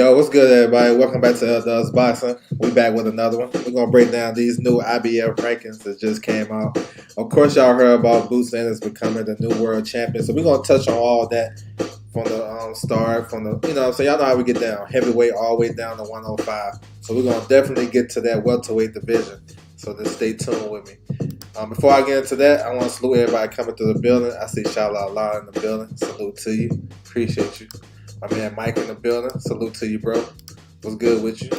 Yo, what's good, everybody? Welcome back to Us Boxing. We back with another one. We're gonna break down these new IBF rankings that just came out. Of course, y'all heard about Boots Ennis becoming the new world champion, so we're gonna touch on all that from the start, from the so y'all know how we get down, heavyweight all the way down to 105. So we're gonna definitely get to that welterweight division. So just stay tuned with me. Before I get into that, I want to salute everybody coming through the building. I see Shala Allah in the building. Salute to you. Appreciate you. My man Mike in the building. Salute to you, bro. What's good with you?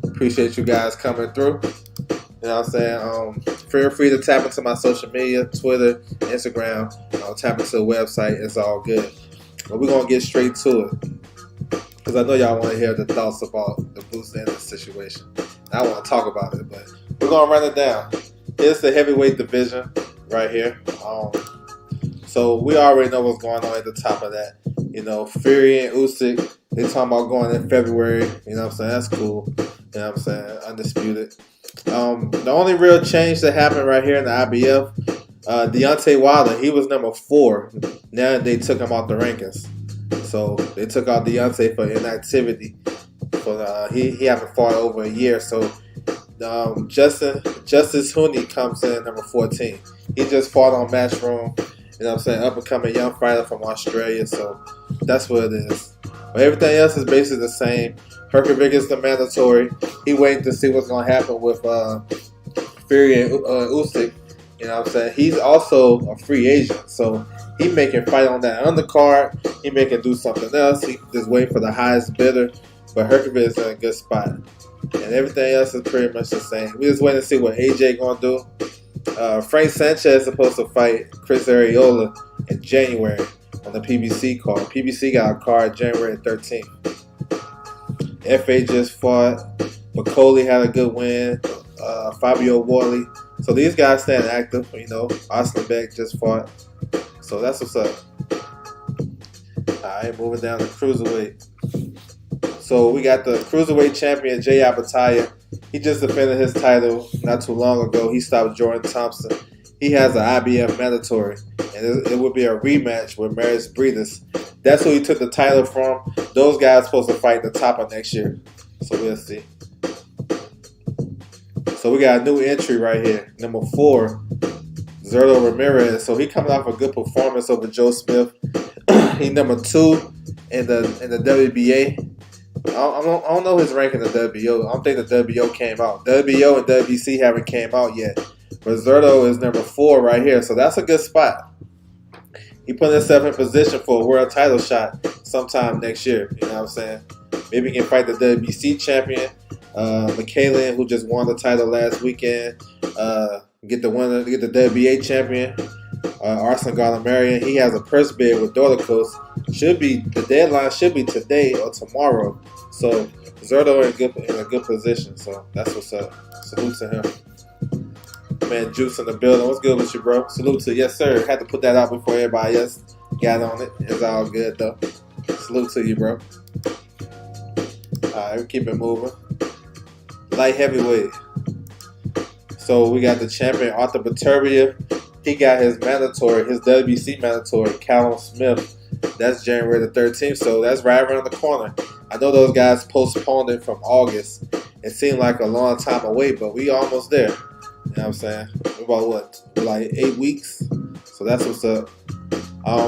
Appreciate you guys coming through. You know what I'm saying? Feel free to tap into my social media, Twitter, Instagram. Tap into the website. It's all good. But we're going to get straight to it. Because I know y'all want to hear the thoughts about the Boots Ennis situation. I want to talk about it, but we're going to run it down. Here's the heavyweight division right here. So we already know what's going on at the top of that. You know, Fury and Usyk, they talking about going in February. You know what I'm saying? That's cool. You know what I'm saying? Undisputed. The only real change that happened right here in the IBF, Deontay Wilder, he was number 4. Now they took him out the rankings. So they took out Deontay for inactivity. He haven't fought over a year. So Justice Hooney comes in number 14. He just fought on Matchroom. You know what I'm saying? Up and coming young fighter from Australia. So that's what it is. But everything else is basically the same. Herkovic is the mandatory. He waiting to see what's going to happen with Fury and Usyk. You know what I'm saying? He's also a free agent. So he making fight on that undercard. He making do something else. He just waiting for the highest bidder. But Herkovic is in a good spot. And everything else is pretty much the same. We just waiting to see what AJ going to do. Frank Sanchez is supposed to fight Chris Arreola in January on the PBC card. PBC got a card January 13th. FA just fought. McCauley had a good win. Fabio Worley. So these guys staying active. You know, Austin Beck just fought. So that's what's up. Alright, moving down to cruiserweight. So we got the cruiserweight champion Jay Abataia. He just defended his title not too long ago. He stopped Jordan Thompson. He has an IBF mandatory, and it would be a rematch with Maris Briedis. That's who he took the title from. Those guys supposed to fight the top of next year. So we'll see. So we got a new entry right here, number 4, Zerto Ramirez. So he coming off a good performance over Joe Smith. He number 2 in the WBA. I don't know his rank in the WBO. I don't think the WBO came out. WBO and WBC haven't came out yet. But Zerto is number 4 right here. So that's a good spot. He put himself in position for a world title shot sometime next year. You know what I'm saying? Maybe he can fight the WBC champion, McCallan, who just won the title last weekend. Get the WBA champion, Arslan Galamarian. He has a purse bid with Dorticos. The deadline should be today or tomorrow. So Zerto in a good position. So that's what's up. Salute to him. Man, Juice in the building. What's good with you, bro? Salute to you. Yes, sir. Had to put that out before everybody else got on it. It's all good though. Salute to you, bro. Alright, we keep it moving. Light heavyweight. So we got the champion Arthur Beterbiev. He got his WBC mandatory, Callum Smith. That's January the 13th, so that's right around the corner. I know those guys postponed it from August. It seemed like a long time away, but we almost there. You know what I'm saying? We're about like 8 weeks? So that's what's up.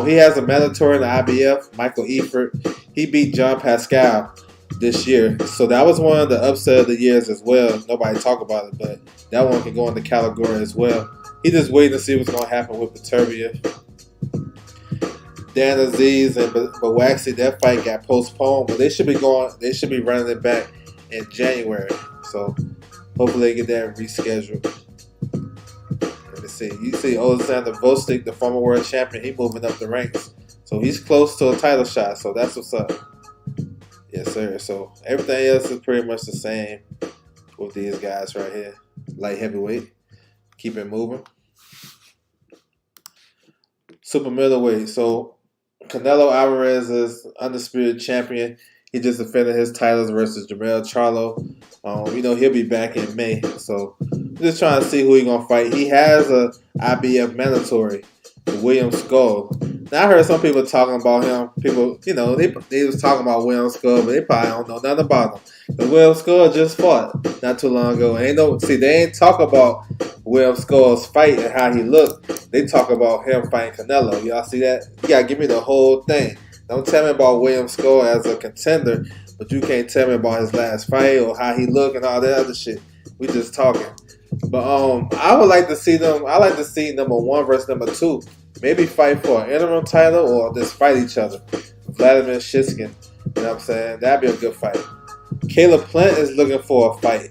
He has a mandatory in the IBF, Michael Eifert. He beat John Pascal this year. So that was one of the upset of the years as well. Nobody talk about it, but that one can go in the category as well. He just waiting to see what's going to happen with Beterbiev. Dan Aziz and Bawaxi, that fight got postponed, but they should be running it back in January. So hopefully they get that rescheduled. Let me see. You see Alexander Vostik, the former world champion, he moving up the ranks. So he's close to a title shot. So that's what's up. Yes, sir. So everything else is pretty much the same with these guys right here. Light heavyweight. Keep it moving. Super middleweight. So Canelo Alvarez is undisputed champion. He just defended his titles versus Jermell Charlo. He'll be back in May. So just trying to see who he's going to fight. He has a IBF mandatory, William Skull. Now, I heard some people talking about him. People, they was talking about William Skull, but they probably don't know nothing about him. The William Skull just fought not too long ago. They ain't talk about William Skull's fight and how he looked. They talk about him fighting Canelo. Y'all see that? You gotta give me the whole thing. Don't tell me about William Skull as a contender, but you can't tell me about his last fight or how he looked and all that other shit. We just talking. But I would like to see them. I like to see number 1 versus number 2. Maybe fight for an interim title or just fight each other. Vladimir Shishkin. You know what I'm saying? That'd be a good fight. Caleb Plant is looking for a fight.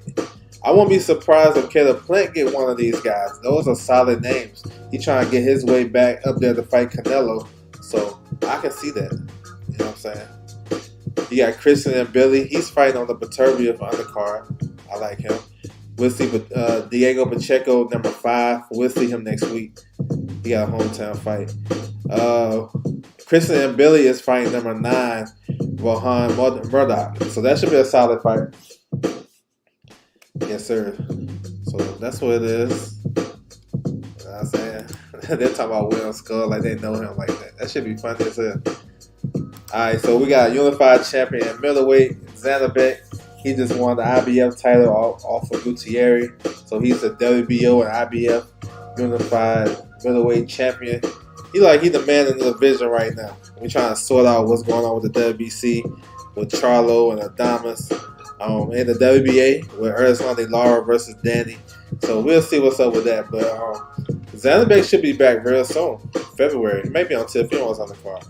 I won't be surprised if Caleb Plant get one of these guys. Those are solid names. He trying to get his way back up there to fight Canelo. So I can see that. You know what I'm saying? You got Christian and Billy. He's fighting on the Patervia undercard. I like him. We'll see Diego Pacheco, number 5. We'll see him next week. He got a hometown fight. Christian and Billy is fighting number 9, Rohan Murdoch. So that should be a solid fight. Yes, sir. So that's what it is. You know what I'm saying? They're talking about William Skull like they know him like that. That should be funny as hell. Alright, so we got unified champion at middleweight, Zanabek. He just won the IBF title off of Gutierrez. So he's a WBO and IBF unified middleweight champion. He the man in the division right now. We're trying to sort out what's going on with the WBC, with Charlo and Adamas. In the WBA with Erislandy Lara versus Danny. So we'll see what's up with that. But Zanabek should be back real soon. February. Maybe on Tiff. On the card.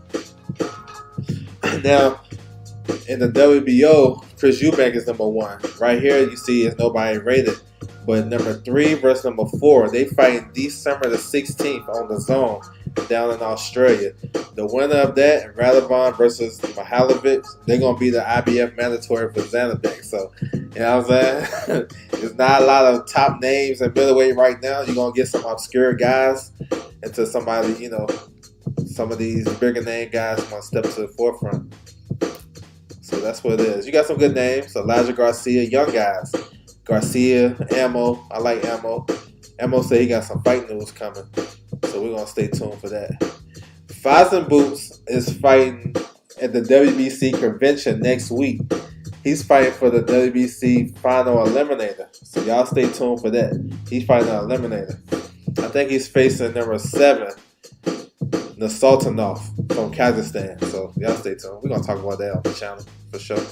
Now, in the WBO, Chris Eubank is number 1. Right here, you see is nobody rated. But number 3 versus number 4, they fight December the 16th on the Zone down in Australia. The winner of that, Radovon versus Mihalovic, they're going to be the IBF mandatory for Zanabek. So, you know what I'm saying? There's not a lot of top names in middleweight right now. You're going to get some obscure guys until somebody, some of these bigger name guys want to step to the forefront. So that's what it is. You got some good names. Elijah Garcia, young guys. Garcia, Ammo. I like Ammo. Ammo said he got some fight news coming. So we're going to stay tuned for that. Fazen Boots is fighting at the WBC convention next week. He's fighting for the WBC final eliminator. So y'all stay tuned for that. He's fighting an eliminator. I think he's facing number 7, Nursultanov from Kazakhstan. So y'all stay tuned. We're going to talk about that on the channel for sure.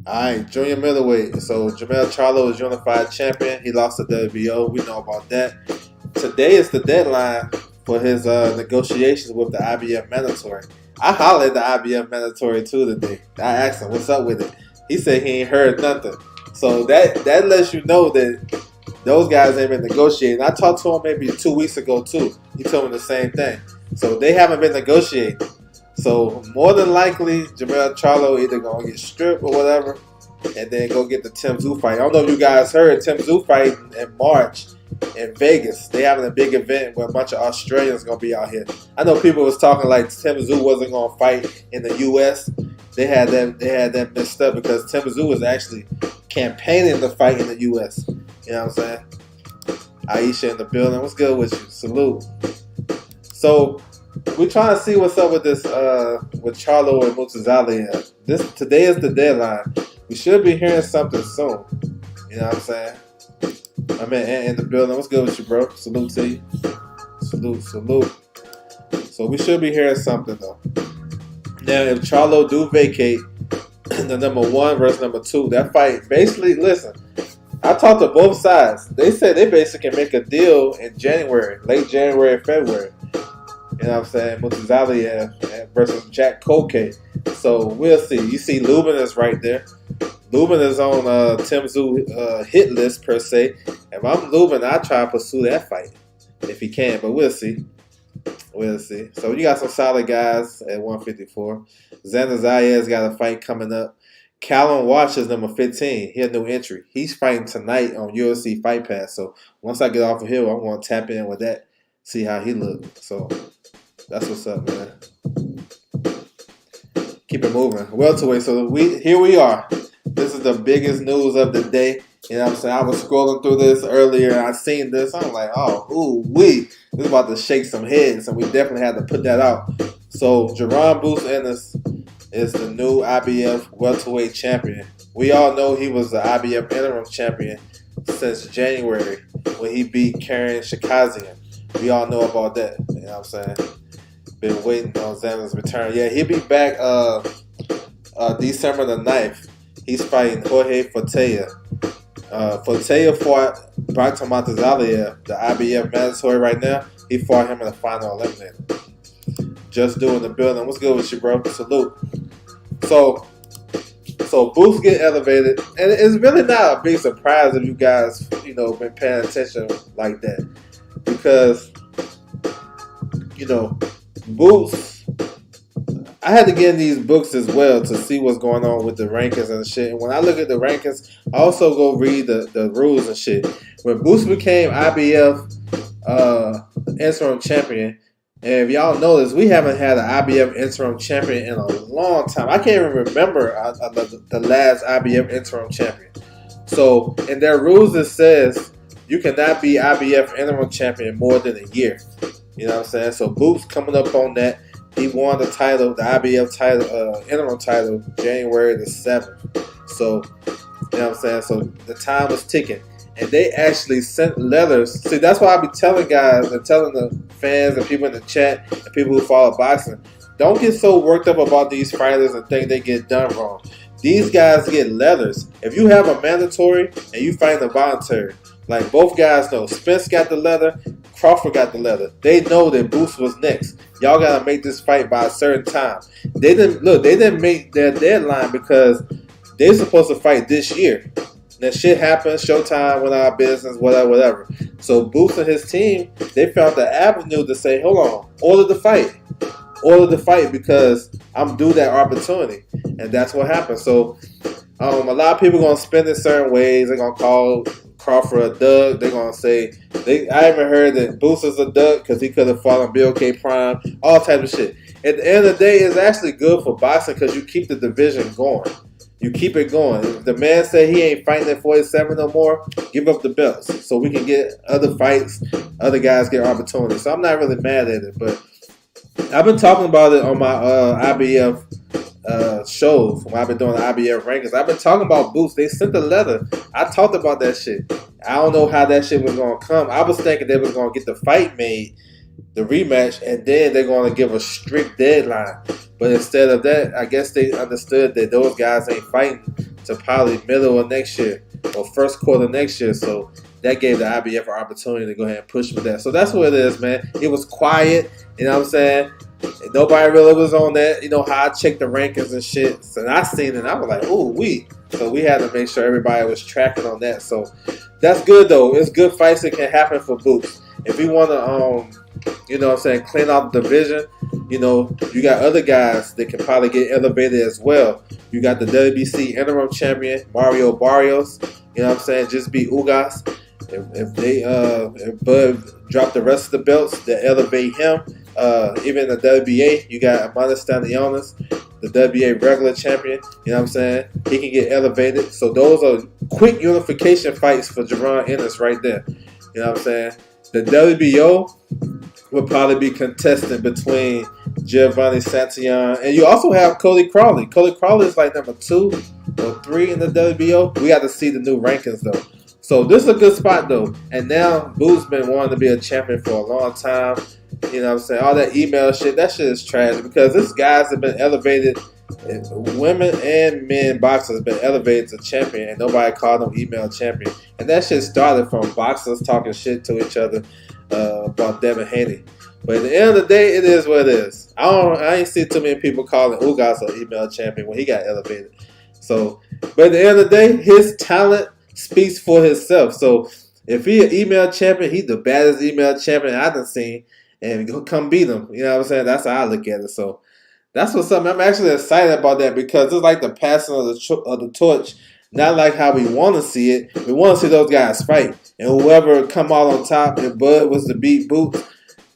Alright, junior middleweight. So Jermell Charlo is unified champion. He lost to WBO. We know about that. Today is the deadline for his negotiations with the IBF mandatory. I hollered at the IBF mandatory too today. I asked him, what's up with it? He said he ain't heard nothing. So that lets you know that those guys ain't been negotiating. I talked to him maybe 2 weeks ago too. He told me the same thing. So they haven't been negotiating. So more than likely, Jermell Charlo either gonna get stripped or whatever, and then go get the Tim Tszyu fight. I don't know if you guys heard Tim Tszyu fight in March in Vegas. They having a big event where a bunch of Australians gonna be out here. I know people was talking like Tim Tszyu wasn't gonna fight in the U.S. They had that messed up because Tim Tszyu was actually campaigning to fight in the U.S. You know what I'm saying? Aisha in the building. What's good with you? Salute. So we're trying to see what's up with this with Charlo and Mutazali. Today is the deadline. We should be hearing something soon. You know what I'm saying? I mean, in the building. What's good with you, bro? Salute to you. Salute. So we should be hearing something though. Now, if Charlo do vacate the number 1 versus number 2, that fight basically. Listen, I talked to both sides. They said they basically can make a deal in January, late January, February. You know what I'm saying? Mutazali versus Jack Koke. So we'll see. You see Lubin is right there. Lubin is on Tim Tszyu hit list per se. If I'm Lubin, I try to pursue that fight if he can, but we'll see. We'll see. So you got some solid guys at 154. Xander Zayas got a fight coming up. Callum Watch is number 15. He a new entry. He's fighting tonight on UFC Fight Pass. So once I get off of here, I'm going to tap in with that, see how he looks. So that's what's up, man. Keep it moving. Welterweight. So here we are. This is the biggest news of the day. You know what I'm saying? I was scrolling through this earlier and I seen this. I'm like, oh, ooh, wee. This is about to shake some heads, and we definitely had to put that out. So, Jerron Bruce Ennis is the new IBF welterweight champion. We all know he was the IBF interim champion since January when he beat Karen Shikazian. We all know about that. You know what I'm saying? Been waiting on Xander's return. Yeah, he'll be back December the 9th. He's fighting Jorge Fortea. Fortea fought Bakhtar Matazaliev, the IBF mandatory right now. He fought him in the final eliminator. Just doing the building. What's good with you, bro? Salute. So Boots get elevated, and it's really not a big surprise if you guys, been paying attention like that, because Boots. I had to get in these books as well to see what's going on with the rankings and shit. And when I look at the rankings, I also go read the rules and shit. When Boots became IBF interim champion, and if y'all notice, we haven't had an IBF interim champion in a long time. I can't even remember the last IBF interim champion. So in their rules, it says you cannot be IBF interim champion more than a year. You know what I'm saying? So Boots coming up on that. He won the title, the IBF title, interim title, January the 7th. So, you know what I'm saying? So the time was ticking. And they actually sent letters. See, that's why I be telling guys and telling the fans and people in the chat and people who follow boxing, don't get so worked up about these fighters and think they get done wrong. These guys get letters. If you have a mandatory and you fight a voluntary, like both guys know, Spence got the letter, Crawford got the letter. They know that Boots was next. Y'all gotta make this fight by a certain time. They didn't make their deadline because they're supposed to fight this year. That shit happened, Showtime went out of business, whatever. So Boots and his team, they found the avenue to say, hold on, order the fight because I'm due that opportunity. And that's what happened. So a lot of people are gonna spin it certain ways. They're gonna call Crawford a dud. They're gonna say I even heard that Boots is a dud because he could have fought on BOK Prime, all type of shit. At the end of the day, it's actually good for boxing because you keep the division going. You keep it going. If the man said he ain't fighting at 47 no more, give up the belts so we can get other fights, other guys get opportunities. So I'm not really mad at it, but I've been talking about it on my IBF shows when I've been doing the IBF rankings. I've been talking about Boots. They sent a letter. I talked about that shit. I don't know how that shit was going to come. I was thinking they was going to get the fight made, the rematch, and then they're going to give a strict deadline. But instead of that, I guess they understood that those guys ain't fighting to probably middle of next year or first quarter next year. So that gave the IBF an opportunity to go ahead and push with that. So that's what it is, man. It was quiet. You know what I'm saying? Nobody really was on that. You know how I checked the rankings and shit. So I seen it and I was like, ooh, So we had to make sure everybody was tracking on that. So that's good, though. It's good fights that can happen for Boots. If we want to, you know what I'm saying, clean out the division, you got other guys that can probably get elevated as well. You got the WBC interim champion, Mario Barrios. You know what I'm saying? Just beat Ugas. If Bud drop the rest of the belts, they elevate him. Even the WBA, you got Amanda Stanionis, the WBA regular champion. You know what I'm saying? He can get elevated. So those are quick unification fights for Jerron Ennis right there. You know what I'm saying? The WBO would probably be contested between Giovanni Santillon, and you also have Cody Crawley. Cody Crawley is like number 2 or 3 in the WBO. We got to see the new rankings though. So this is a good spot though. And now Boo's been wanting to be a champion for a long time. You know what I'm saying? All that email shit, that shit is trash because these guys have been elevated. Women and men boxers have been elevated to champion and nobody called them email champion. And that shit started from boxers talking shit to each other about Devin Haney. But at the end of the day, it is what it is. I ain't see too many people calling Ugas an email champion when he got elevated. So, but at the end of the day, his talent speaks for himself. So if he an email champion, he's the baddest email champion I've done seen, and come beat him. You know what I'm saying? That's how I look at it. So that's what's up. I'm actually excited about that because it's like the passing of the torch. Not like how we want to see it. We want to see those guys fight. And whoever come out on top, if Bud was to beat Boots,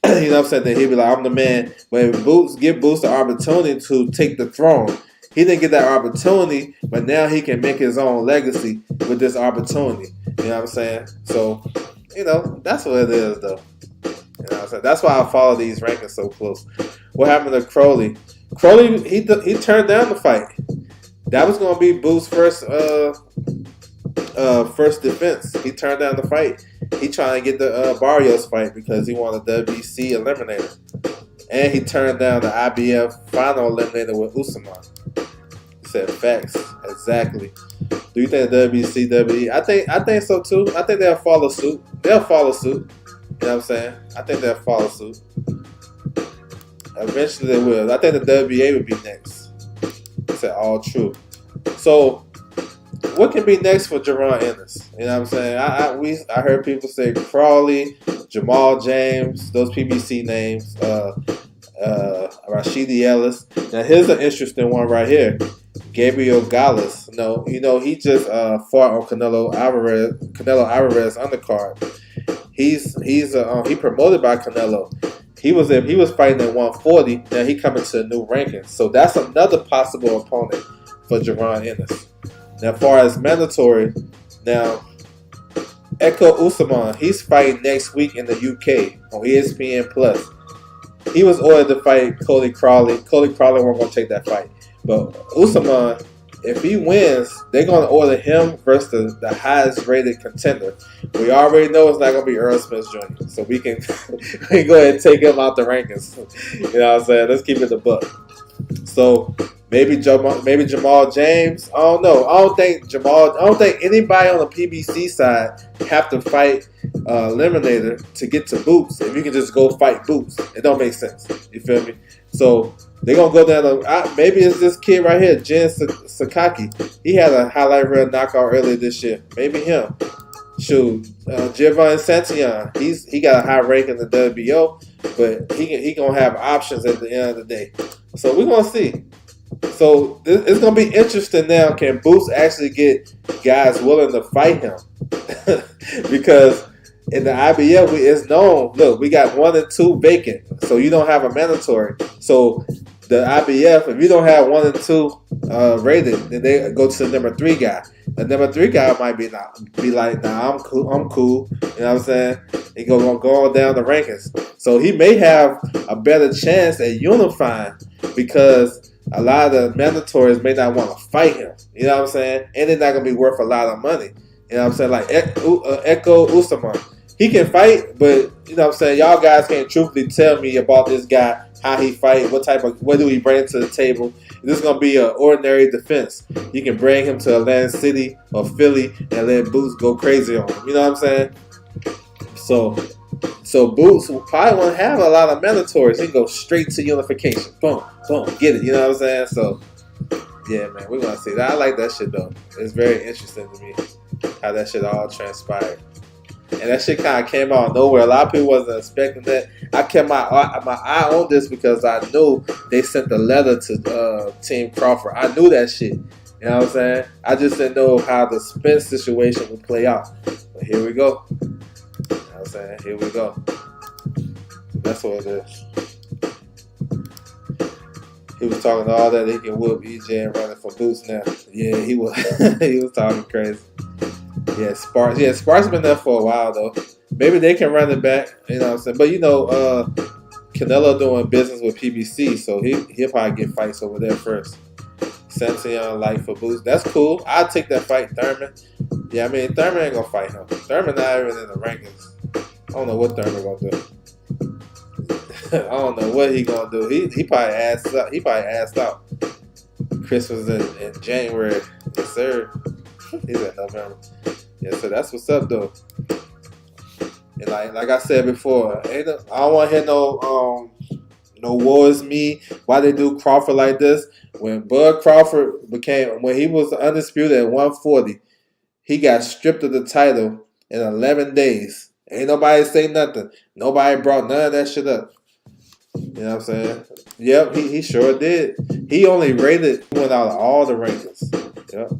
you know what I'm saying, then he'd be like, I'm the man. But if give Boots the opportunity to take the throne, He didn't get that opportunity, but now he can make his own legacy with this opportunity. You know what I'm saying? So, that's what it is, though. You know what I'm saying? That's why I follow these rankings so close. What happened to Crowley? Crowley, he turned down the fight. That was gonna be Boo's first defense. He turned down the fight. He trying to get the Barrios fight because he wanted the WBC eliminator, and he turned down the IBF final eliminator with Usman. He said facts, exactly. Do you think the WBC, WWE? I think so too. I think they'll follow suit. They'll follow suit. You know what I'm saying? I think they'll follow suit. Eventually they will. I think the WBA would be next. He said all true. So, what can be next for Jaron Ennis? You know what I'm saying? I heard people say Crawley, Jamal James, those PBC names, Rashidi Ellis. Now here's an interesting one right here. Gabriel Gallus. No, he just fought on Canelo Alvarez undercard. He promoted by Canelo. He was fighting at 140. Now he coming to a new ranking. So that's another possible opponent for Jaron Ennis. Now, as far as mandatory, now Echo Usman, he's fighting next week in the UK on ESPN Plus. He was ordered to fight Cody Crowley. Cody Crowley wasn't going to take that fight. But Usman, if he wins, they're going to order him versus the highest rated contender. We already know it's not going to be Earl Smith Jr. So we can go ahead and take him out the rankings. You know what I'm saying? Let's keep it the buck. So maybe Jamal James. I don't know. I don't think anybody on the PBC side have to fight eliminator to get to Boots. If you can just go fight Boots, it don't make sense. You feel me? So they're going to go down maybe it's this kid right here, Jin Sakaki. He had a highlight reel knockout earlier this year. Maybe him. Shoot, Giovanni Santillan. He got a high rank in the WBO, but he going to have options at the end of the day. So we're going to see. So it's going to be interesting now. Can Boots actually get guys willing to fight him? Because in the IBF, it's known, look, we got 1 and 2 vacant. So you don't have a mandatory. So the IBF, if you don't have 1 and 2 rated, then they go to the number 3 guy. The number 3 guy might be like, nah, I'm cool. You know what I'm saying? He go on down the rankings. So he may have a better chance at unifying because a lot of the mandatories may not want to fight him. You know what I'm saying? And they're not going to be worth a lot of money. You know what I'm saying? Like Echo Usman. He can fight, but you know what I'm saying? Y'all guys can't truthfully tell me about this guy, how he fight, what do he bring to the table. This is going to be an ordinary defense. You can bring him to Atlantic City or Philly and let Boots go crazy on him. You know what I'm saying? So Boots will probably won't have a lot of mandatories. He can go straight to unification. Boom, boom, get it. You know what I'm saying? So, yeah, man, we're going to see that. I like that shit, though. It's very interesting to me how that shit all transpired. And that shit kind of came out of nowhere. A lot of people wasn't expecting that. I kept my eye on this because I knew they sent the letter to Team Crawford. I knew that shit. You know what I'm saying? I just didn't know how the Spence situation would play out. But here we go. You know what I'm saying? Here we go. That's what it is. He was talking all that he can whoop EJ and running for Boots now. Yeah, he was he was talking crazy. Yeah, Sparks been there for a while though. Maybe they can run it back. You know what I'm saying? But Canelo doing business with PBC, so he'll probably get fights over there first. Santillan like for Boots. That's cool. I'll take that fight, Thurman. Yeah, I mean Thurman ain't gonna fight him. Thurman not even in the rankings. I don't know what Thurman gonna do. I don't know what he gonna do. He probably asked out. He probably asked out. Christmas in January. Yes, sir. He's in November. Yeah, so that's what's up though. And like I said before, I don't want to hear no woe is me. Why they do Crawford like this? When Bud Crawford when he was undisputed at 140, he got stripped of the title in 11 days. Ain't nobody say nothing. Nobody brought none of that shit up. You know what I'm saying? Yep, he sure did. He only went out of all the rankings. Yep.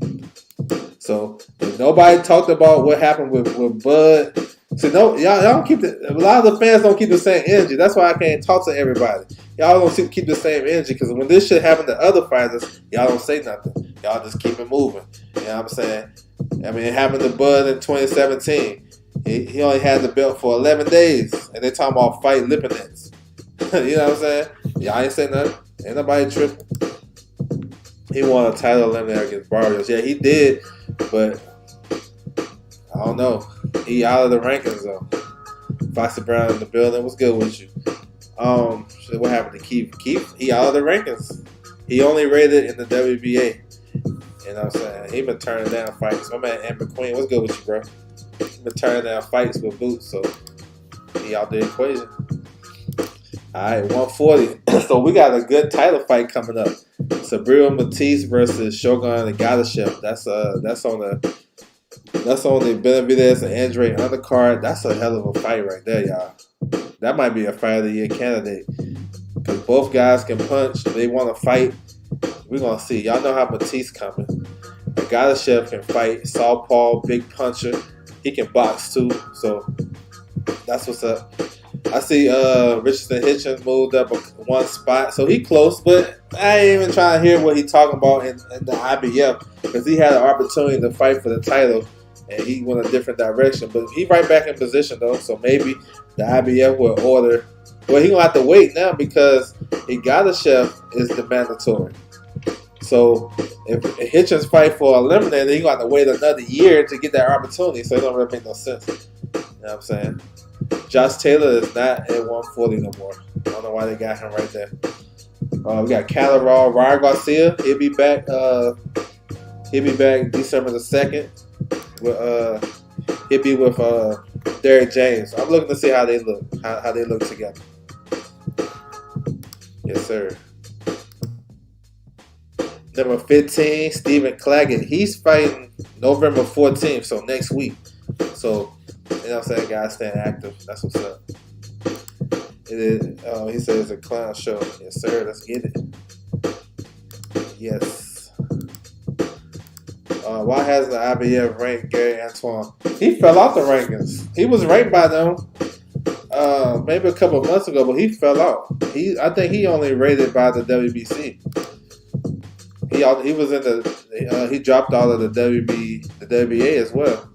So if nobody talked about what happened with Bud So no, y'all don't keep a lot of the fans don't keep the same energy. That's why I can't talk to everybody. Y'all don't keep the same energy because when this shit happened to other fighters, y'all don't say nothing. Y'all just keep it moving. You know what I'm saying? I mean, it happened to Bud in 2017. He only had the belt for 11 days, and they talking about fight Lipinets. You know what I'm saying? Y'all ain't say nothing. Ain't nobody tripping. He won a title eliminator against Barrios. Yeah, he did, but I don't know. He out of the rankings though. Foxy Brown in the building. What's good with you? What happened to Keith? Keith, he out of the rankings. He only rated in the WBA. You know what I'm saying? He been turning down fights. My man Amber Queen, what's good with you, bro? He been turning down fights with Boots, so he out the equation. All right, 140. So we got a good title fight coming up. Sabrina Matisse versus Shogun Nagatashev. That's on the Benavidez and Andre undercard. That's a hell of a fight right there, y'all. That might be a fight of the year candidate because both guys can punch. They want to fight. We're gonna see. Y'all know how Matisse coming. Nagatashev can fight. Southpaw, big puncher. He can box too. So that's what's up. I see Richardson Hitchens moved up one spot, so he close, but I ain't even trying to hear what he talking about in the IBF because he had an opportunity to fight for the title and he went a different direction. But he right back in position though, so maybe the IBF will order. Well, he gonna have to wait now because Nagatashev is the mandatory. So if Hitchens fight for eliminator, he gonna have to wait another year to get that opportunity. So it don't really make no sense. You know what I'm saying? Josh Taylor is not at 140 no more. I don't know why they got him right there. We got Calderon, Ryan Garcia. He'll be back. He'll be back December the 2nd. He'll be with Derrick James. I'm looking to see how they look. How they look together. Yes, sir. Number 15, Stephen Claggett. He's fighting November 14th, so next week. So. You know what I'm saying? Guys staying active. That's what's up. It is. He says it's a clown show. Yes, sir. Let's get it. Yes. Why hasn't the IBF ranked Gary Antoine? He fell off the rankings. He was ranked by them maybe a couple of months ago, but he fell out. I think he only rated by the WBC. He was in the. He dropped out of the WBA as well.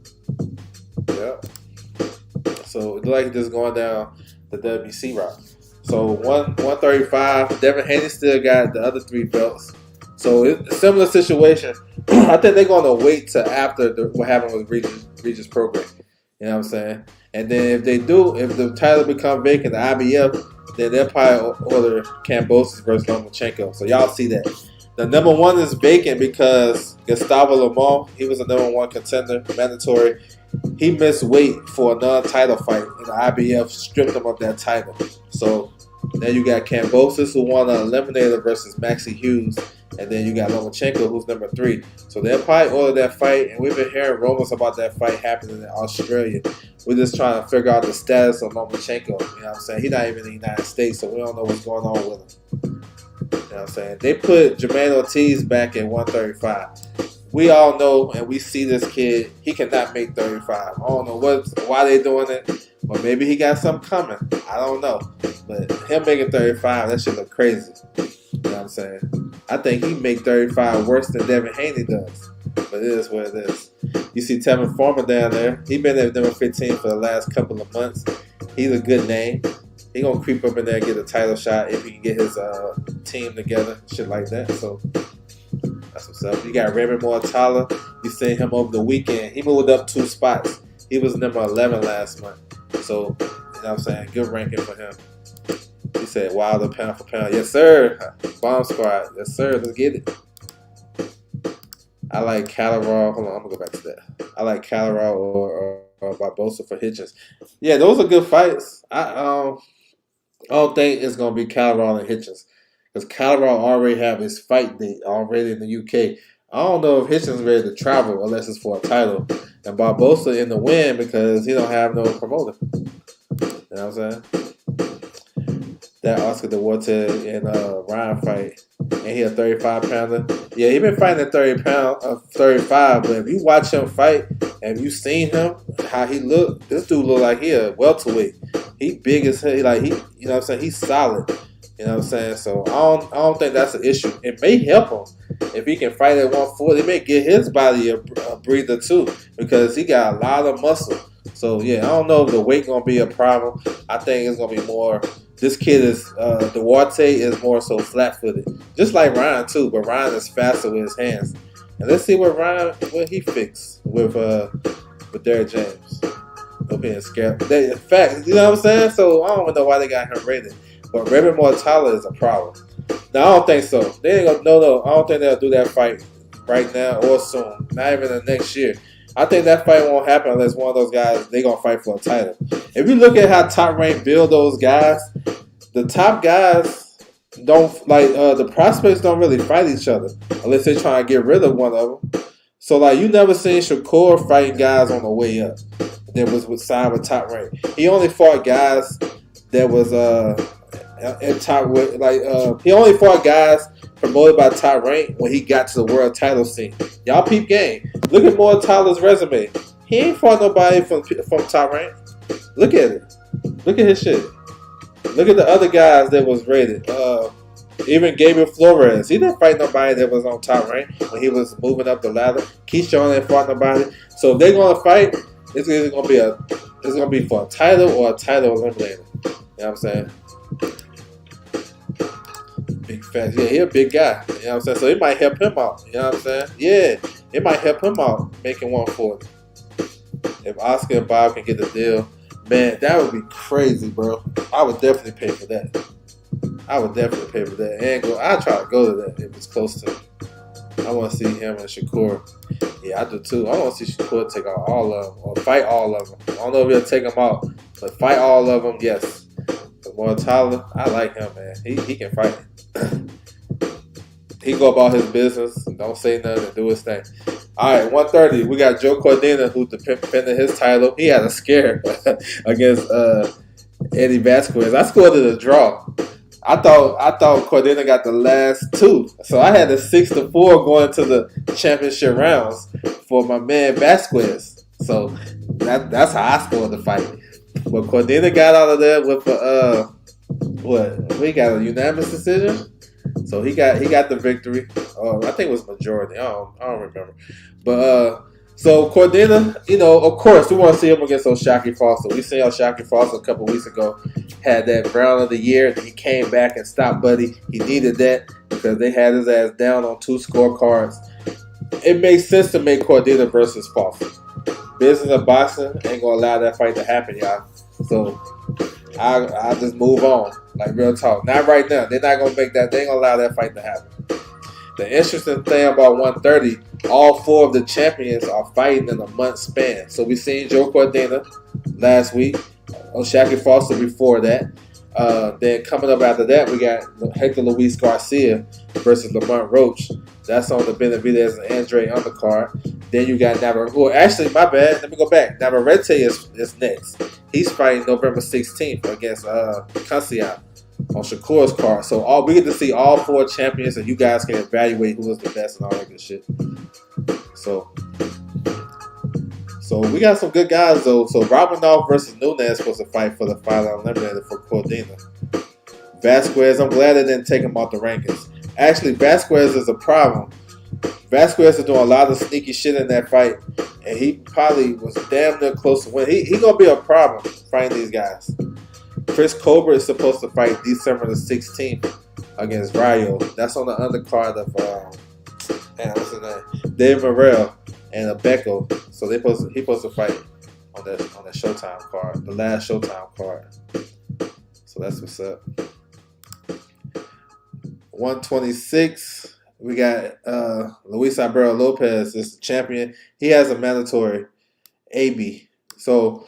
Yeah. So it looked like just going down the WBC route. So 135. Devin Haney still got the other 3 belts. So it's a similar situation. I think they're going to wait till after what happened with Regis program. You know what I'm saying? And then if the title become vacant, the IBF, then they'll probably order Kambosos versus Lomachenko. So y'all see that. The number 1 is vacant because Gustavo Lemon, he was a number 1 contender, mandatory. He missed weight for a non-title fight, and the IBF stripped him of that title. So then you got Kambosos, who won an eliminator versus Maxie Hughes, and then you got Lomachenko, who's number 3. So they'll probably order that fight, and we've been hearing rumors about that fight happening in Australia. We're just trying to figure out the status of Lomachenko. You know what I'm saying? He's not even in the United States, so we don't know what's going on with him. You know what I'm saying? They put Jermaine Ortiz back at 135. We all know and we see this kid, he cannot make 35. I don't know why they doing it, but maybe he got something coming. I don't know. But him making 35, that shit look crazy. You know what I'm saying? I think he make 35 worse than Devin Haney does. But it is what it is. You see Tevin Farmer down there. He been at number 15 for the last couple of months. He's a good name. He gonna creep up in there and get a title shot if he can get his team together, shit like that. So that's what's up. You got Raymond Mortala. You seen him over the weekend. He moved up 2 spots. He was number 11 last month. So, you know what I'm saying? Good ranking for him. He said Wilder pound for pound. Yes, sir. Bomb squad. Yes, sir. Let's get it. I like Calderon. Hold on, I'm gonna go back to that. I like Calderon or Barbosa for Hitchens. Yeah, those are good fights. I don't think it's gonna be Calderon and Hitchens because Calderon already have his fight date already in the UK. I don't know if Hitchens ready to travel unless it's for a title, and Barbosa in the win because he don't have no promoter. You know what I'm saying? That Oscar Duarte and Ryan fight. and he a 35 pounder. Yeah, he been fighting at 35. But if you watch him fight and you seen him, how he look, this dude look like he a welterweight. He big as hell. Like he, you know what I'm saying? He's solid. You know what I'm saying? So I don't think that's an issue. It may help him if he can fight at 140. It may give his body a breather too because he got a lot of muscle. So yeah, I don't know if the weight gonna be a problem. I think it's gonna be more. This kid is Duarte is more so flat-footed, just like Ryan too. But Ryan is faster with his hands. And let's see what he fixed with Derrick James. No being scared. In fact, you know what I'm saying? So I don't even know why they got him rated. But Raymond Mortala is a problem. No, I don't think so. They ain't gonna. No. I don't think they'll do that fight right now or soon. Not even the next year. I think that fight won't happen unless one of those guys they gonna fight for a title. If you look at how Top Rank build those guys, the top guys don't the prospects don't really fight each other unless they're trying to get rid of one of them. So like you never seen Shakur fighting guys on the way up that was signed with Top Rank. He only fought guys that was in top with he only fought guys promoted by Top Rank when he got to the world title scene. Y'all peep game. Look at Mortala's resume. He ain't fought nobody from Top Rank. Look at it. Look at his shit. Look at the other guys that was rated. Even Gabriel Flores. He didn't fight nobody that was on Top Rank when he was moving up the ladder. Keyshawn ain't fought nobody. So if they're gonna fight, it's either gonna be for a title or a title eliminator. You know what I'm saying? Big fat. Yeah, he a big guy. You know what I'm saying? So it might help him out. You know what I'm saying? Yeah, it might help him out making 140. If Oscar and Bob can get the deal, man, that would be crazy, bro. I would definitely pay for that. And I'd try to go to that if it's close to me. I want to see him and Shakur. Yeah, I do too. I want to see Shakur take out all of them or fight all of them. I don't know if he'll take them out, but fight all of them, yes. But Mortala, I like him, man. He can fight. He go about his business. Don't say nothing and do his thing. All right, 130. We got Joe Cordina, who defended his title. He had a scare against Eddie Vasquez. I scored it a draw. I thought Cordina got the last two, so I had a 6-4 going to the championship rounds for my man Vasquez. So that's how I scored the fight. But Cordina got out of there with we got a unanimous decision. So he got the victory. I think it was majority. I don't remember. But so Cordina, of course, we want to see him against O'Shaquie Foster. We seen O'Shaquie Foster a couple weeks ago. Had that round of the year. He came back and stopped Buddy. He needed that because they had his ass down on 2 scorecards. It makes sense to make Cordina versus Foster. Business of boxing ain't gonna allow that fight to happen, y'all. So I'll just move on. Like real talk. Not right now. They're not gonna make that. They ain't gonna allow that fight to happen. The interesting thing about 130, all 4 of the champions are fighting in a month span. So we seen Joe Cordina last week, O'Shaquie Foster before that. Then coming up after that, we got Hector Luis Garcia versus Lamont Roach. That's on the Benavidez and Andre undercard. Then you got Navarrete. Well, actually, my bad. Let me go back. Navarrete is next. He's fighting November 16th against Cassian on Shakur's card. So we get to see all 4 champions, and you guys can evaluate who is the best and all that good shit. So we got some good guys though. So Robinov versus Nunes was a fight for the final eliminator for Cordina. Vasquez, I'm glad they didn't take him out the rankings. Actually, Vasquez is a problem. Vasquez is doing a lot of sneaky shit in that fight, and he probably was damn near close to win. He gonna be a problem fighting these guys. Chris Cobra is supposed to fight December the 16th against Rayo. That's on the undercard of what's his name? Dave Morrell and Abeko. So he's supposed to fight on the Showtime card, the last Showtime card. So that's what's up. 126. We got Luis Alberto Lopez is the champion. He has a mandatory AB. So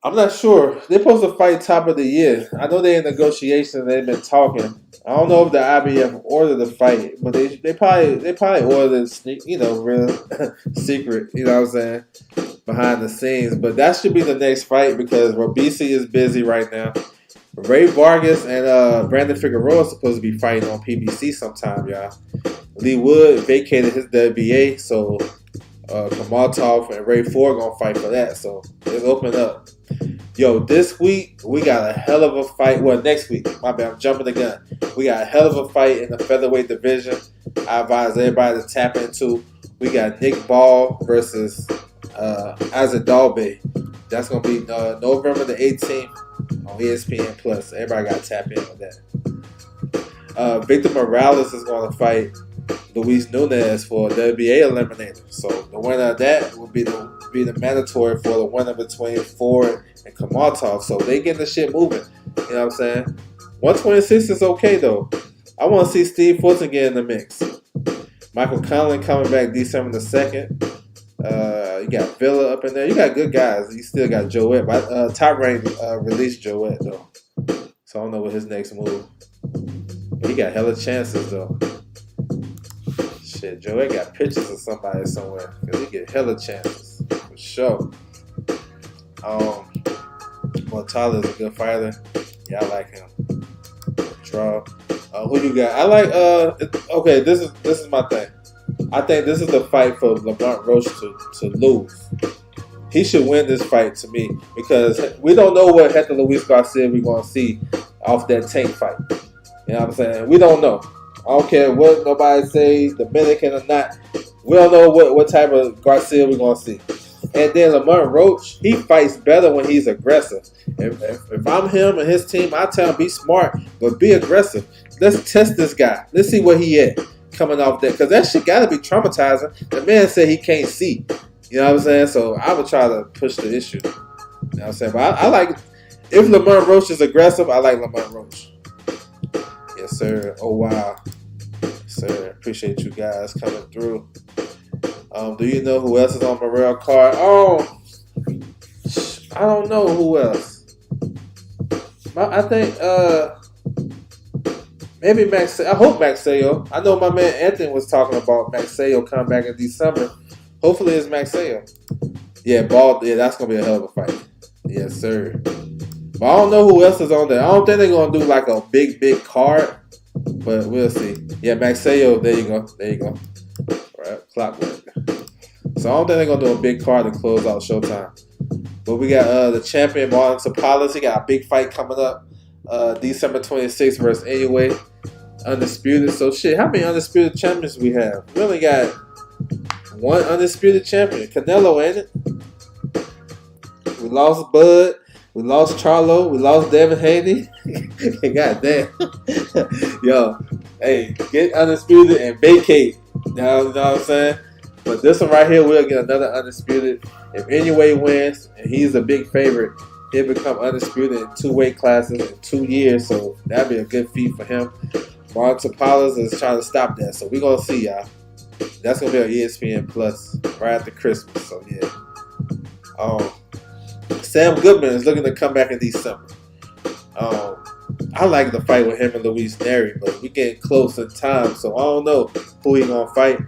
I'm not sure. They're supposed to fight top of the year. I know they're in negotiations. They've been talking. I don't know if the IBF ordered the fight, but they probably ordered real secret. You know what I'm saying? Behind the scenes. But that should be the next fight because Robisi is busy right now. Ray Vargas and Brandon Figueroa are supposed to be fighting on PBC sometime, y'all. Lee Wood vacated his WBA, so Kamatov and Ray Ford gonna fight for that. So it's open up. Yo, this week we got a hell of a fight. Well, next week, my bad, I'm jumping the gun. We got a hell of a fight in the featherweight division. I advise everybody to tap into. We got Nick Ball versus Isaac Dalbe. That's gonna be November the 18th on ESPN Plus. Everybody got to tap in with that. Victor Morales is going to fight Luis Nunes for WBA eliminator. So the winner of that will be the mandatory for the winner between Ford and Kamatov. So they getting the shit moving. You know what I'm saying? 126 is okay though. I want to see Steve Fulton get in the mix. Michael Conlon coming back December the 2nd. You got Villa up in there. You got good guys. You still got Joette. But Top Rank released Joette though. So I don't know what his next move. But he got hella chances though. Shit, Joette got pictures of somebody somewhere. Because he get hella chances. For sure. Well, Tyler's a good fighter. Yeah, I like him. Draw. Who you got? I like okay, this is my thing. I think this is the fight for Lamont Roach to lose. He should win this fight to me because we don't know what Hector Luis Garcia we're going to see off that Tank fight. You know what I'm saying? We don't know. I don't care what nobody say, Dominican or not. We don't know what type of Garcia we're going to see. And then Lamont Roach, he fights better when he's aggressive. If I'm him and his team, I tell him be smart, but be aggressive. Let's test this guy. Let's see where he at coming off that. Because that shit got to be traumatizing. The man said he can't see. You know what I'm saying? So I would try to push the issue. You know what I'm saying? But I like, if Lamont Roach is aggressive, I like Lamont Roach. Yes, sir. Oh, wow. Yes, sir. Appreciate you guys coming through. Do you know who else is on Morrell card? Oh, I don't know who else. I think maybe Max. I hope Maxayo. I know my man Anthony was talking about Maxayo coming back in December. Hopefully it's Maxayo. Yeah, Ball. Yeah, that's gonna be a hell of a fight. Yes, sir. But I don't know who else is on there. I don't think they're gonna do like a big card, but we'll see. Yeah, Maxayo. There you go. There you go. All right, clockwork. So I don't think they're gonna do a big card to close out Showtime. But we got the champion Martin Tapales. He got a big fight coming up, December 26th versus Anyway, undisputed. So shit, how many undisputed champions we have? We only got one undisputed champion, Canelo, ain't it? We lost Bud, we lost Charlo, we lost Devin Haney. God damn, yo, hey, get undisputed and vacate. You know what I'm saying? But this one right here, we'll get another undisputed. If Anyway wins, and he's a big favorite, he'll become undisputed in 2 weight classes in 2 years. So that'd be a good feat for him. Martin Tapales is trying to stop that. So we're going to see, y'all. That's going to be on ESPN Plus right after Christmas. So, yeah. Sam Goodman is looking to come back in December. I like the fight with him and Luis Neri, but we getting close in time. So I don't know who he going to fight.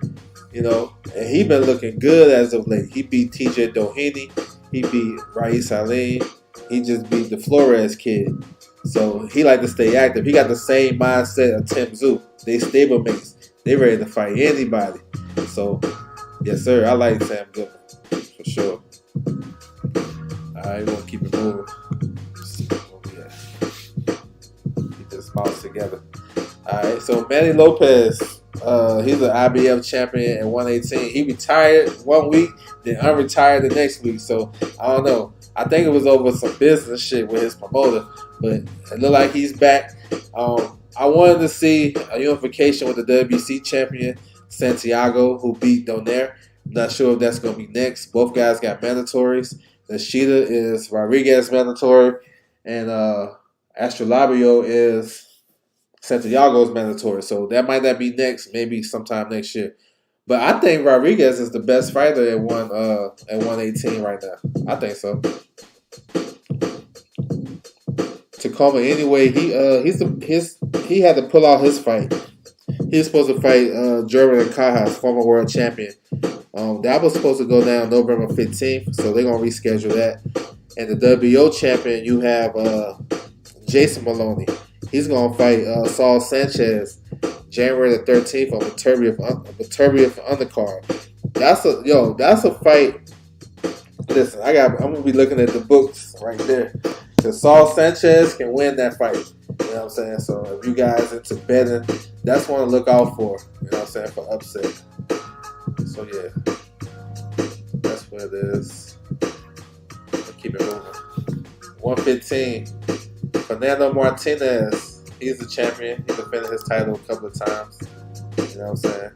You know, and he been looking good as of late. He beat TJ Doheny. He beat Rais Salim. He just beat the Flores kid. So he like to stay active. He got the same mindset of Tim Tszyu. They stablemates. They ready to fight anybody. So, yes, sir. I like Sam Goodman for sure. All right, we're gonna keep it moving. Let's see where we at. Keep this mouse together. All right, so Manny Lopez. He's an IBF champion at 118. He retired 1 week, then unretired the next week. So I don't know. I think it was over some business shit with his promoter, but it looked like he's back. I wanted to see a unification with the WBC champion Santiago, who beat Donaire. I'm not sure if that's going to be next. Both guys got mandatories. The Sheeta is Rodriguez mandatory, and Astrolabio is Santiago's mandatory, so that might not be next, maybe sometime next year. But I think Rodriguez is the best fighter at 118 right now. I think so. Tacoma, anyway, he had to pull out his fight. He was supposed to fight German Cajas, former world champion. That was supposed to go down November 15th, so they're gonna reschedule that. And the WBO champion, you have Jason Maloney. He's gonna fight Saul Sanchez January the 13th on Viterbi undercard. That's a fight. Listen, I'm gonna be looking at the books right there. Because Saul Sanchez can win that fight. You know what I'm saying? So if you guys into betting, that's one to look out for. You know what I'm saying? For upset. So yeah. That's what it is. I'll keep it moving. 115. Fernando Martinez. He's the champion. He defended his title a couple of times. You know what I'm saying?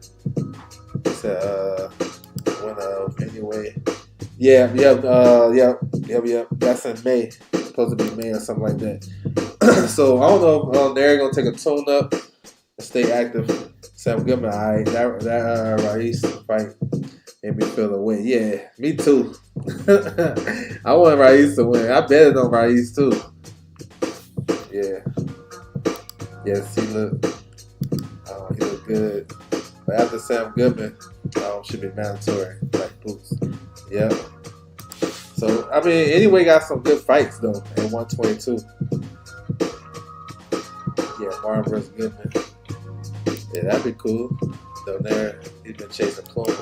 He said winner anyway. Yeah. That's in May. Supposed to be May or something like that. So I don't know if they're gonna take a tune up and stay active. Sam Goodman, alright. That Raíz fight made me feel the way. Yeah, me too. I want Raíz to win. I bet it on Raíz too. Yeah. Yes, he looked good. But after Sam Goodman, should be mandatory, like boots. Yep. So, I mean, anyway, got some good fights, though, at 122. Yeah, Martin versus Goodman. Yeah, that'd be cool. Down there, he's been chasing Plume.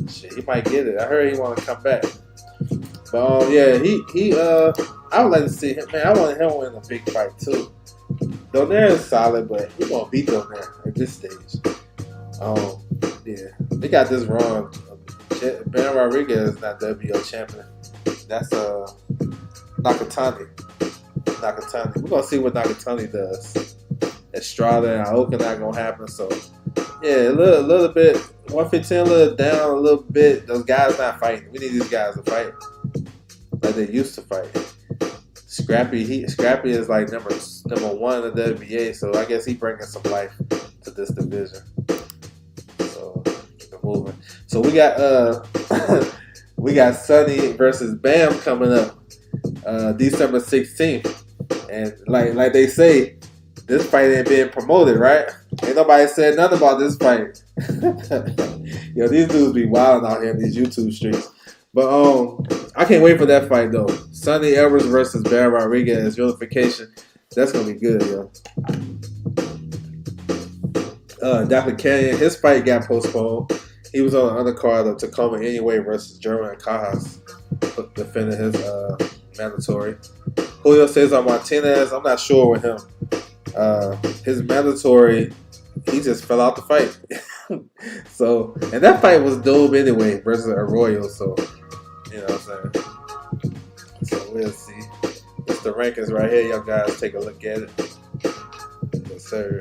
Shit, he might get it. I heard he want to come back. But, yeah, I would like to see him. Man, I want him to win a big fight, too. Donaire is solid, but he gonna beat Donaire at this stage. Yeah, they got this wrong. Ben Rodriguez is not WBO champion. That's Nakatani. We're gonna see what Nakatani does. Estrada and Aoka not gonna happen. So yeah, a little bit 115, a little down, a little bit. Those guys not fighting. We need these guys to fight like they used to fight. Scrappy is like number one in the WBA, so I guess he bringing some life to this division. So keep it moving. So we got Sonny versus Bam coming up December 16th, and like they say, this fight ain't being promoted, right? Ain't nobody said nothing about this fight. Yo, these dudes be wilding out here in these YouTube streets. But I can't wait for that fight though. Sonny Edwards versus Bear Rodriguez unification. That's gonna be good, yo. Dr. Canyon, his fight got postponed. He was on the undercard of Tacoma Anyway versus German Cajas, defending his mandatory. Julio Cesar Martinez, I'm not sure with him. His mandatory, he just fell out the fight. So, and that fight was dope anyway versus Arroyo. So, you know what I'm saying? So we'll see. It's the rankings right here. Y'all guys take a look at it. Yes, sir.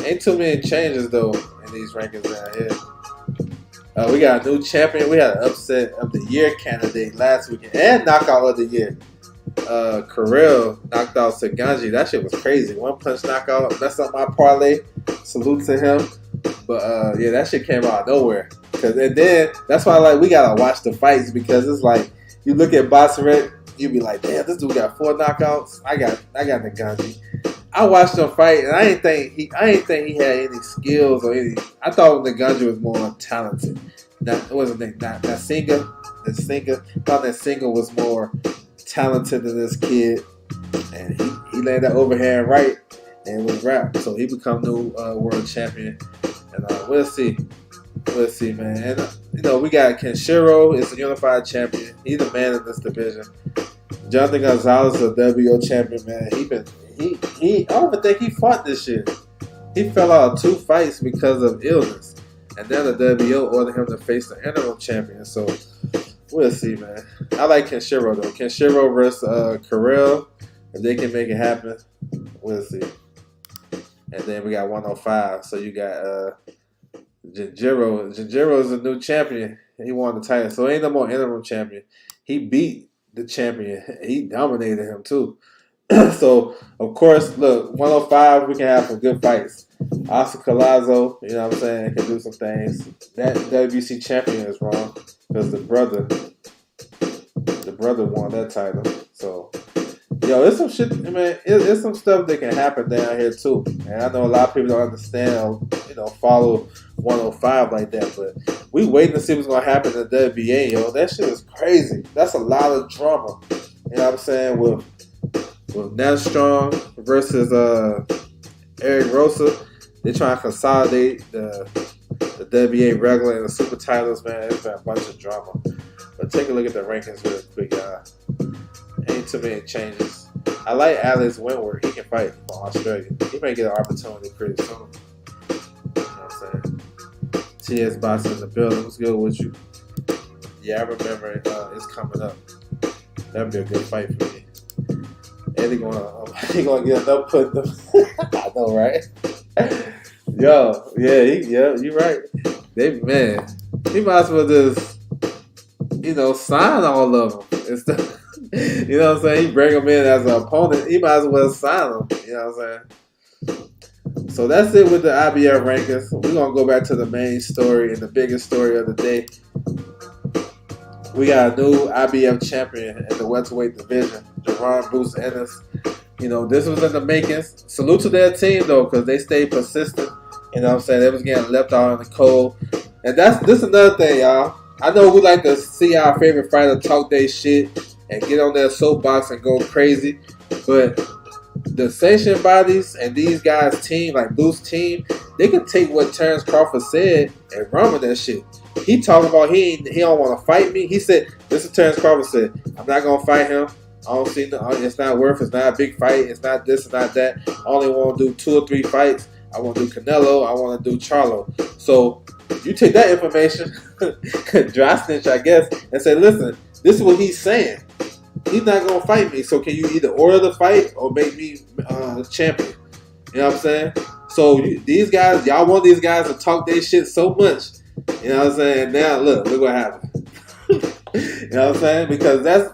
Ain't too many changes though in these rankings down here. We got a new champion. We had an upset of the year candidate last weekend and knockout of the year. Carell knocked out Saganji. That shit was crazy. One punch knockout. Messed up my parlay. Salute to him. But yeah, that shit came out of nowhere. And then that's why we gotta watch the fights, because it's like you look at Bosserek, you be like, damn, this dude got 4 knockouts. I got Saganji. I watched him fight, and I didn't think he had any skills or any. I thought Ngannou was more talented. It wasn't that Singa. Thought that Singa was more talented than this kid, and he landed that overhand right, and it was wrapped. So he become new world champion, and we'll see, man. And we got Kenshiro is a unified champion. He's the man in this division. Jonathan Gonzalez is a WBO champion, man. I don't even think he fought this year. He fell out of 2 fights because of illness, and then the WBO ordered him to face the interim champion. So we'll see, man. I like Kenshiro though. Kenshiro versus Carell. If they can make it happen, we'll see. And then we got 105. So you got Jinjiro. Jinjiro is a new champion. He won the title, so ain't no more interim champion. He beat the champion. He dominated him too. So, of course, look, 105, we can have some good fights. Oscar Collazo, you know what I'm saying, can do some things. That WBC champion is wrong because the brother won that title. So, yo, it's some shit, man. It's some stuff that can happen down here too. And I know a lot of people don't understand or, follow 105 like that. But we waiting to see what's gonna happen in the WBA, yo. That shit is crazy. That's a lot of drama. You know what I'm saying? With with Nat Strong versus Eric Rosa. They're trying to consolidate the WBA regular and the super titles, man. It's been a bunch of drama. But take a look at the rankings real quick, y'all. Ain't too many changes. I like Alex Wentworth. He can fight for Australia. He may get an opportunity pretty soon. You know what I'm saying? TS Boxing in the building. What's good with you? Yeah, I remember it. It's coming up. That'd be a good fight for me. And he gonna get another put. I know, right? Yo, yeah, you're right. He might as well just, sign all of them. Instead, you know what I'm saying? He bring them in as an opponent. He might as well sign them. You know what I'm saying? So that's it with the IBF rankings. We're gonna go back to the main story and the biggest story of the day. We got a new IBF champion in the welterweight division, Jerron Bruce Ennis. This was in the makings. Salute to their team, though, because they stayed persistent. You know what I'm saying? They was getting left out in the cold. And this another thing, y'all. I know we like to see our favorite fighter talk their shit and get on their soapbox and go crazy. But the sanction bodies and these guys' team, like Bruce's team, they can take what Terrence Crawford said and run with that shit. He talking about he don't want to fight me. He said, this is Terrence Crawford said, I'm not going to fight him. I don't see it's not worth it. It's not a big fight. It's not this, it's not that. I only want to do 2 or 3 fights. I want to do Canelo. I want to do Charlo. So you take that information, dry snitch, I guess, and say, listen, this is what he's saying. He's not going to fight me. So can you either order the fight or make me champion? You know what I'm saying? So these guys, y'all want these guys to talk their shit so much. You know what I'm saying? Now look what happened. You know what I'm saying? Because that's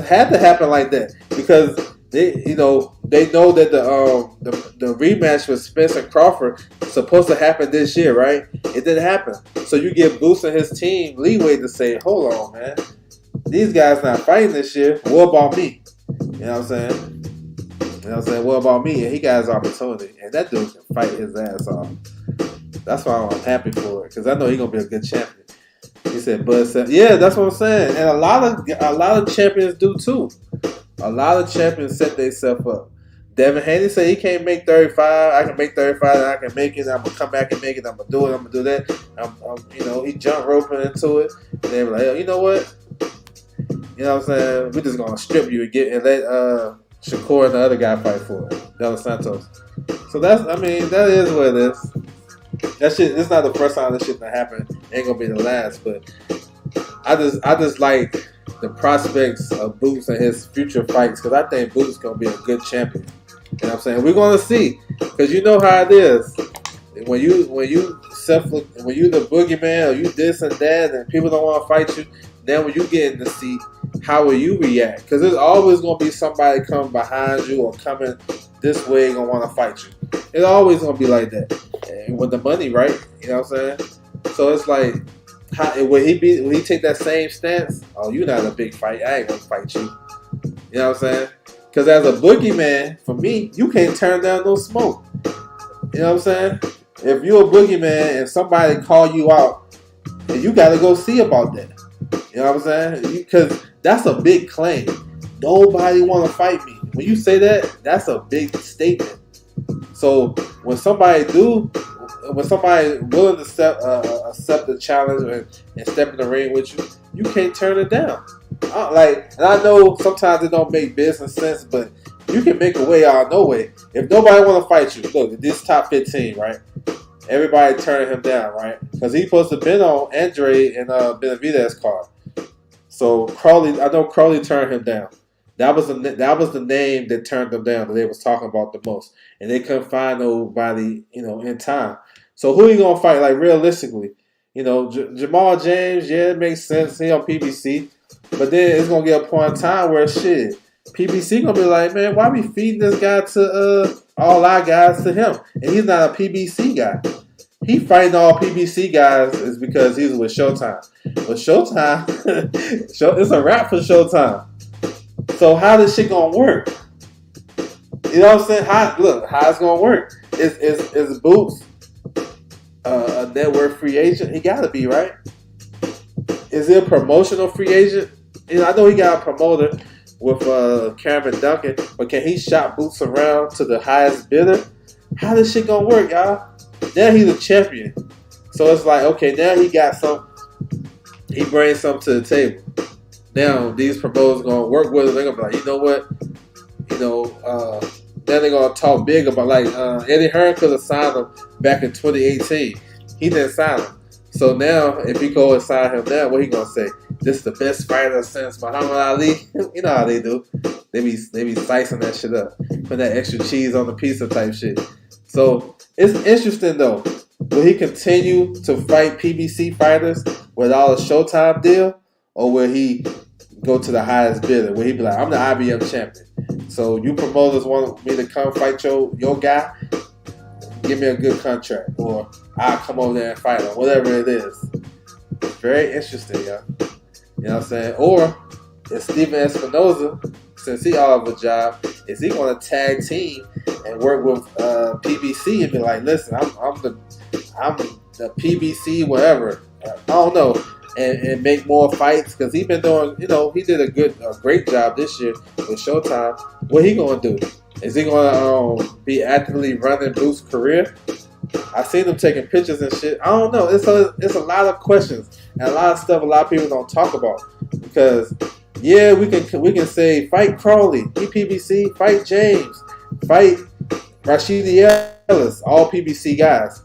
had to happen like that. Because they know that the rematch with Spence and Crawford is supposed to happen this year, right? It didn't happen. So you give Boots and his team leeway to say, hold on, man. These guys not fighting this year. What about me? You know what I'm saying? You know what I'm saying? What about me? And he got his opportunity. And that dude can fight his ass off. That's why I'm happy for it. Because I know he's going to be a good champion. He said, Bud said, yeah, that's what I'm saying. And a lot of champions do too. A lot of champions set themselves up. Devin Haney said he can't make 35. I can make 35 and I can make it. I'm going to come back and make it. I'm going to do it. I'm going to do that. He jumped roping into it. And they were like, oh, you know what? You know what I'm saying? We're just going to strip you and let Shakur and the other guy fight for it. Del Santos. So that is what it is. That shit, it's not the first time this shit that happened. It ain't gonna be the last, but I just like the prospects of Boots and his future fights because I think Boots gonna be a good champion. You know what I'm saying? We're gonna see because you know how it is when you the boogeyman or you this and that and people don't want to fight you. Then when you get in the seat, how will you react? Because there's always gonna be somebody coming behind you or coming this way gonna want to fight you. It's always gonna be like that. And with the money, right? You know what I'm saying? So it's like, will he take that same stance? Oh, you're not a big fight. I ain't gonna fight you. You know what I'm saying? Because as a boogeyman, for me, you can't turn down no smoke. You know what I'm saying? If you're a boogeyman and somebody call you out, then you got to go see about that. You know what I'm saying? Because that's a big claim. Nobody want to fight me. When you say that, that's a big statement. So when somebody willing to accept the challenge and step in the ring with you, you can't turn it down. And I know sometimes it don't make business sense, but you can make a way out of no way. If nobody want to fight you, look, this top 15, right? Everybody turning him down, right? Because he's supposed to have been on Andre and Benavidez card. So I know Crowley turned him down. That was the name that turned them down that they was talking about the most, and they couldn't find nobody, in time. So who you gonna fight? Like realistically, Jamal James, yeah, it makes sense. He on PBC, but then it's gonna get a point in time where shit, PBC gonna be like, man, why we feeding this guy to all our guys to him, and he's not a PBC guy. He fighting all PBC guys is because he's with Showtime. With Showtime, it's a wrap for Showtime. So how this shit gonna work? You know what I'm saying? How it's gonna work? Is Boots a network free agent? He gotta be, right? Is he a promotional free agent? I know he got a promoter, with Cameron Duncan, but can he shop Boots around to the highest bidder? How this shit gonna work, y'all? Now he's a champion. So it's like, okay, now he got some, he brings something to the table. Now these promoters gonna work with it. They're gonna be like, you know what? Then they're gonna talk big about like Eddie Hearn could have signed him back in 2018. He didn't sign him. So now if he go and sign him now, what he gonna say? This is the best fighter since Muhammad Ali. You know how they do. They be slicing that shit up, putting that extra cheese on the pizza type shit. So it's interesting though. Will he continue to fight PBC fighters without a Showtime deal, or will he go to the highest bidder? Will he be like, I'm the IBF champion, so you promoters want me to come fight your guy? Give me a good contract, or I'll come over there and fight him, whatever it is. It's very interesting, y'all. You know what I'm saying? Or is Steven Espinoza, since he out of a job, is he going to tag team and work with PBC and be like, listen, I'm the PBC whatever. I don't know, and make more fights because he's been doing. You know, he did a great job this year with Showtime. What he going to do? Is he going to be actively running Boots' career? I seen him taking pictures and shit. I don't know. It's a lot of questions and a lot of stuff a lot of people don't talk about because yeah, we can say fight Crawley, he PBC, fight James, fight Rashidi Ellis, all PBC guys.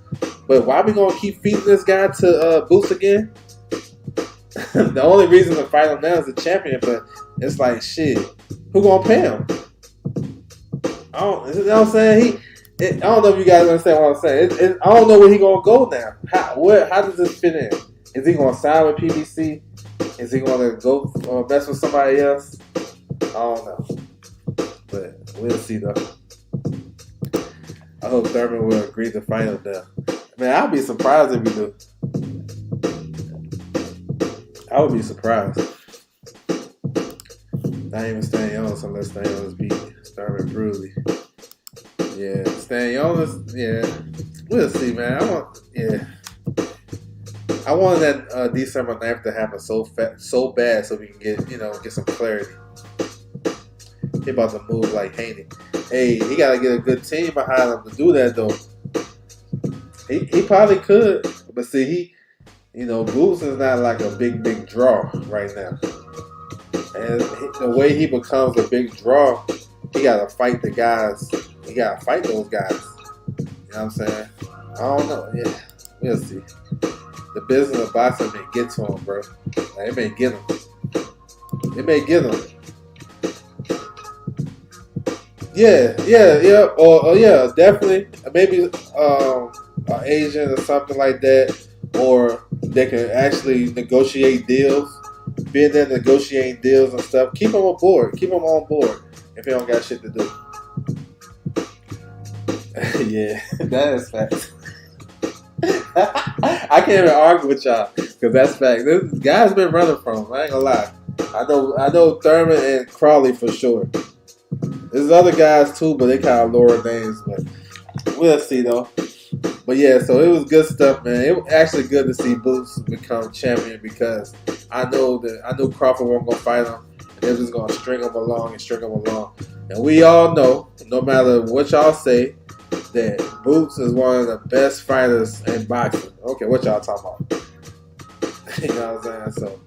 But why we gonna keep feeding this guy to Boots again? The only reason to fight him now is the champion, but it's like shit. Who gonna pay him? You know what I'm saying? I don't know if you guys understand what I'm saying. I don't know where he gonna go now. How does this fit in? Is he gonna sign with PBC? Is he gonna go mess with somebody else? I don't know, but we'll see though. I hope Thurman will agree to fight him now. Man, I'd be surprised if he do. I would be surprised. Not even Stan Jones unless Stan Jones beat Thurman brutally. Yeah, Stan Jones. Yeah, we'll see, man. I wanted that December 9th to happen so bad so we can get some clarity. He about to move like Haney. Hey, he got to get a good team behind him to do that though. He probably could, but see, Boots is not like a big draw right now. And the way he becomes a big draw, he got to fight the guys. He got to fight those guys. You know what I'm saying? I don't know. Yeah, we'll see. The business of boxing may get to him, bro. Like, it may get him. It may get him. Yeah. Or yeah, definitely. Maybe an agent or something like that. Or they can actually negotiate deals. Being there negotiating deals and stuff. Keep them on board. Keep them on board if they don't got shit to do. Yeah, that is facts. I can't even argue with y'all because that's fact. This guy's been running from him. I ain't gonna lie. I know Thurman and Crawley for sure. There's other guys too, but they kind of lower names. But we'll see though. But yeah, so it was good stuff, man. It was actually good to see Boots become champion because I knew Crawford wasn't gonna fight him, and they was just gonna string him along. And we all know, no matter what y'all say, that Boots is one of the best fighters in boxing. Okay, what y'all talking about? You know what I'm saying? So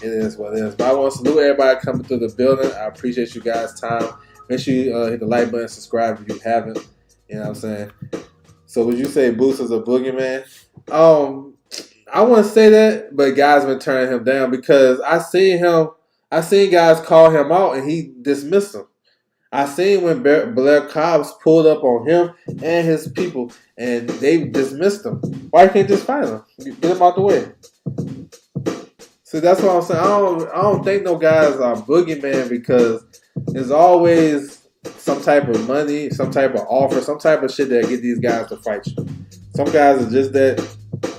it is what it is. But I want to salute everybody coming through the building. I appreciate you guys' time. Make sure you hit the like button, subscribe if you haven't. You know what I'm saying? So would you say Boots is a boogeyman? I wouldn't say that, but guys been turning him down because I seen guys call him out and he dismissed them. I seen when Blair Cobbs pulled up on him and his people, and they dismissed him. Why can't you just fight him? Get him out the way. See, that's what I'm saying. I don't think no guys are boogeyman because there's always some type of money, some type of offer, some type of shit that get these guys to fight you. Some guys are just that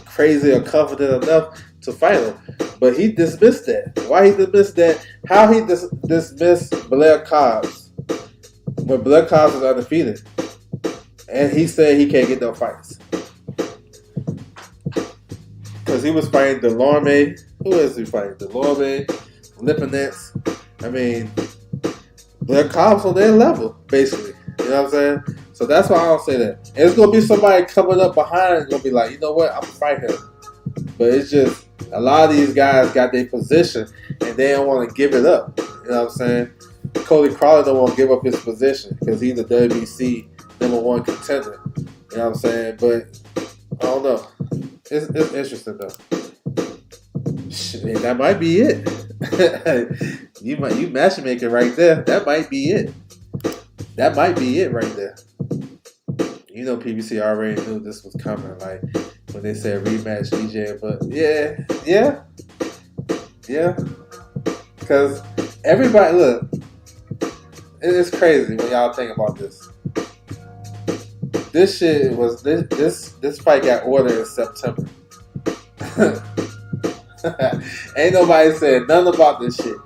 crazy or confident enough to fight him. But he dismissed that. Why he dismissed that? How he dismissed Blair Cobbs? When Blair Cobbs was undefeated. And he said he can't get no fights. Because he was fighting Delorme. Who is he fighting? Delorme, Lipinets. I mean, they're cops on their level, basically. You know what I'm saying? So that's why I don't say that. And it's gonna be somebody coming up behind and gonna be like, you know what, I'm gonna fight him. But it's just a lot of these guys got their position and they don't want to give it up. You know what I'm saying? Cody Crowley don't want to give up his position because he's the WBC #1 contender. You know what I'm saying? But I don't know. It's interesting though. Shit, that might be it. you matchmaking right there. That might be it. That might be it right there. You know, PBC already knew this was coming. Like when they said rematch DJ, but yeah. Because everybody, look, it's crazy when y'all think about this. This shit was this fight got ordered in September. Ain't nobody said nothing about this shit.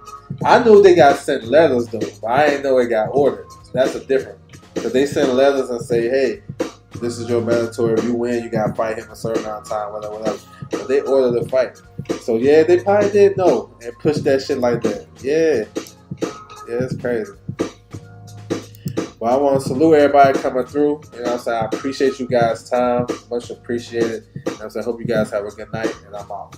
I knew they got sent letters though, but I didn't know it got ordered. So that's a difference. Because they send letters and say, hey, this is your mandatory. If you win, you gotta fight him a certain amount of time, whatever. But they ordered the fight. So yeah, they probably did know and push that shit like that. Yeah, it's crazy. Well, I want to salute everybody coming through. You know what I'm saying? I appreciate you guys' time. Much appreciated. You know what I'm saying? I hope you guys have a good night, and I'm out.